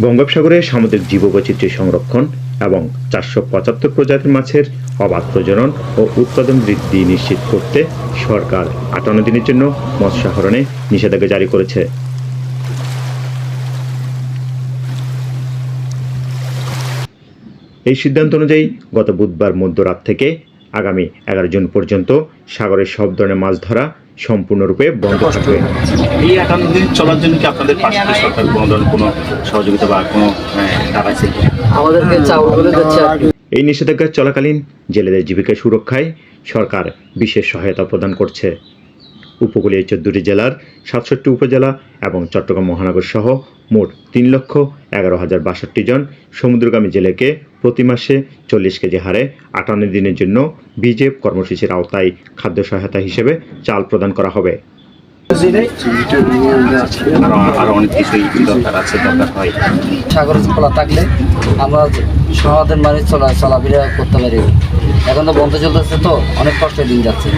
বঙ্গোপসাগরে সামুদ্রিক জীববৈচিত্র্য সংরক্ষণ এবং 475 প্রজাতির মাছের অবাধ প্রজনন ও উৎপাদন বৃদ্ধি নিশ্চিত করতে সরকার 58 দিনের জন্য মৎস্য আহরণে নিষেধাজ্ঞা জারি করেছে। এই সিদ্ধান্ত অনুযায়ী গত বুধবার মধ্যরাত থেকে আগামী 11 জুন পর্যন্ত সাগরের সব ধরনের মাছ ধরা সম্পূর্ণরূপে বন্ধ থাকবে। এই 58 দিন চলার জন্য কি আপনাদের পাশে সরকার কোনো সহযোগিতা বা কোনো দাঁড়াইছে? আমাদেরকে চাউল করে দিচ্ছে। এই নিষেধাজ্ঞা চলাকালীন জেলেদের জীবিকা সুরক্ষায় সরকার বিশেষ সহায়তা প্রদান করছে। উপকূলীয় 14টি জেলার 67 উপজেলা এবং চট্টগ্রাম মহানগর সহ মোট 3,11,062 জন সমুদ্রগামী জেলেকে প্রতি মাসে 40 কেজি হারে 58 দিনের জন্য বিজেপ কর্মসূচির আওতায় খাদ্য সহায়তা হিসেবে চাল প্রদান করা হবে। আরো অনেক কিছুই দরকার হয়। সাগর খোলা থাকলে আমরা সমাজের মানে চলাফেরা করতে পারি। এখন তো বন্ধ চলতেছে, তো অনেক কষ্টের দিন যাচ্ছে।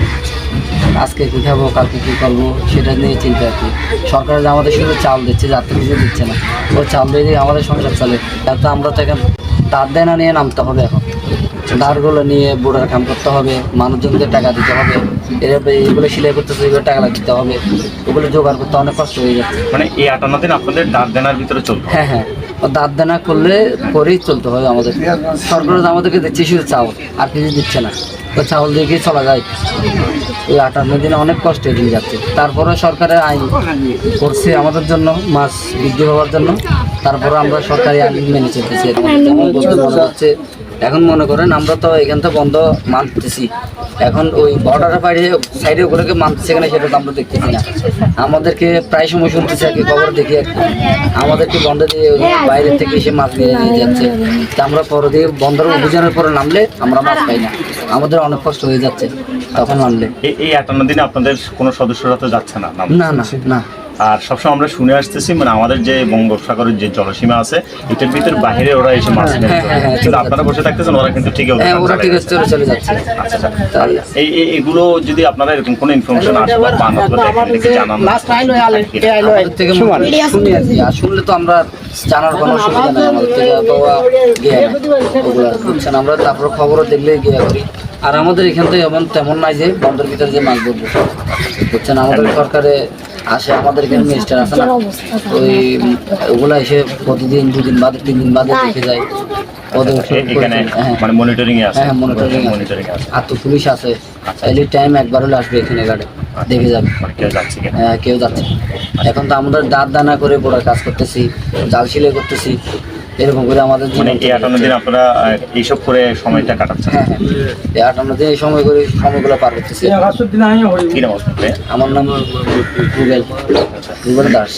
আজকে কী খাবো, কালকে কী করবো সেটা নিয়ে চিন্তা আর কি। সরকার আমাদের শুধু চাল দিচ্ছে, যাতে কিছু দিচ্ছে না। ওই চাল দিয়ে আমাদের সংসার চলে। তাতে আমরা তো এখন ধার দেনা নিয়ে নামতে হবে। এখন ধারগুলো নিয়ে বোর্ডার কাম করতে হবে, মানুষজনদের টাকা দিতে হবে, এগুলো সিলাই করতেছে, এগুলো টাকা দিতে হবে, ওগুলো জোগাড় করতে অনেক কষ্ট হয়ে যাচ্ছে। মানে এই 58 দিন আপনাদের ধার দেনার ভিতরে চলবে? হ্যাঁ হ্যাঁ, ধার দেনা করেই চলতে হবে আমাদের। সরকার আমাদেরকে দিচ্ছে শুধু চাউল, আর কিছু দিচ্ছে না। তো চাউল দিয়ে কি চলা যায়? এই 58 দিনে অনেক কষ্ট দিয়ে যাচ্ছে। তারপরে সরকারের আইন করছে আমাদের জন্য মাছ বৃদ্ধি হওয়ার জন্য। তারপরে আমরা সরকারি আইন মেনে চলতেছি। হচ্ছে এখন মনে করেন আমরা তো এখান থেকে বন্ধ মানতেছি, এখন ওই বর্ডারের বাইরে সাইডে ওগুলোকে মানতেছে কিনা সেটা তো আমরা দেখতেছি না। আমাদেরকে প্রায় সময় শুনতেছি আর কি, খবর দেখি আর কি, আমাদেরকে বন্ধ দিয়ে বাইরের থেকে এসে মাছ নিয়ে যাচ্ছে। তা আমরা পরে দিয়ে বন্দর অভিযানের পরে নামলে আমরা মাছ পাই না, আমাদের অনেক কষ্ট হয়ে যাচ্ছে তখন নামলে। এই 58 দিনে আপনাদের কোনো সদস্যরা তো যাচ্ছে না? না না না। আর সবসময় আমরা শুনে আসতেছি মানে আমাদের যে বঙ্গোপসাগরের যে জলসীমা আছে এটার ভিতর বাইরে ওরা এসে মাছ নেয়, কিন্তু আপনারা বসে থাকতেছেন, ওরা কিন্তু ঠিকই চলে যাচ্ছে। আচ্ছা, এইগুলো যদি আপনারা এরকম কোনো ইনফরমেশন আসে বা পান অথবা জানান শুনলে তো আমরা জানার কোনো সুবিধা নেই আমাদের থেকে, বুঝছেন। আমরা তারপর খবরও দেখলে গিয়ে করি। আর আমাদের এখান থেকে এমন তেমন নাই যে বন্ধের ভিতরে যে মাছ ধরবো, বুঝছেন। আমাদের সরকারে আসে, আমাদের এখানে মিনিস্টার আছে না, ওই ওগুলা এসে প্রতিদিন 2 দিন বাদে 3 দিন বাদে দেখে যায়। আর তো পুলিশ আছে, এলি টাইম একবার হলে আসবে এখানে গাড়ি দেখে যাবে। কেউ যাচ্ছে। এখন তো আমাদের দাঁত দানা করে বড় কাজ করতেছি, জাল সিলাই করতেছি, এরকম করে আমাদের মানে এই 58 দিন আপনারা এইসব করে সময়টা কাটাচ্ছেন? হ্যাঁ, এই 58 দিন এই সময় করে সময়গুলো পার করতেছি। কি নাম? আমার নাম রুবেল দাস।